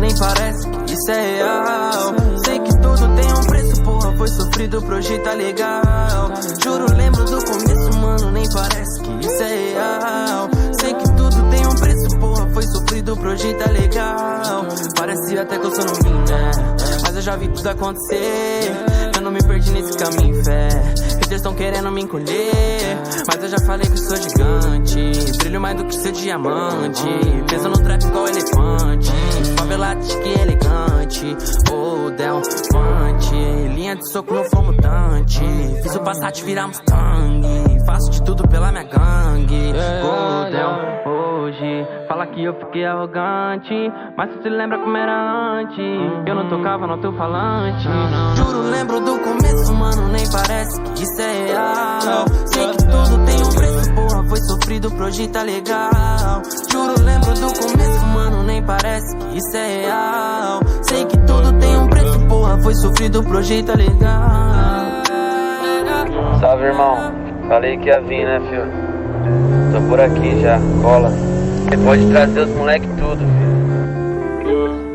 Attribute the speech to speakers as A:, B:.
A: nem parece que isso é real. Sei que tudo tem um preço, porra, foi sofrido pro hoje tá legal. Juro, lembro do começo, mano, nem parece que isso é real. Sei que tudo tem um preço, porra, foi sofrido pro hoje tá legal. Parecia até que eu sou novinho, né? Mas eu já vi tudo acontecer. Eu não me perdi nesse caminho, fé. Haters tão querendo me encolher, mas eu já falei que eu sou gigante. Brilho mais do que seu diamante. Peso no trap igual elefante. Favelate elegante. Oh, Del Fante. Linha de soco no flow mutante. Fiz o Passat virar Mustang. Faço de tudo pela minha gangue. Godel, hoje fala que eu fiquei arrogante, mas tu se lembra como era antes. Eu não tocava no alto-falante. Juro, lembro do começo, mano, nem parece que isso é real. Sei que tudo tem um preço, porra, foi sofrido pro hoje tá legal. Juro, lembro do começo, mano, nem parece que isso é real. Sei que tudo tem um preço, porra, foi sofrido pro hoje tá legal.
B: Salve, irmão. Falei que ia vir, né, filho? Tô por aqui já, cola. Você pode trazer os moleque tudo, filho.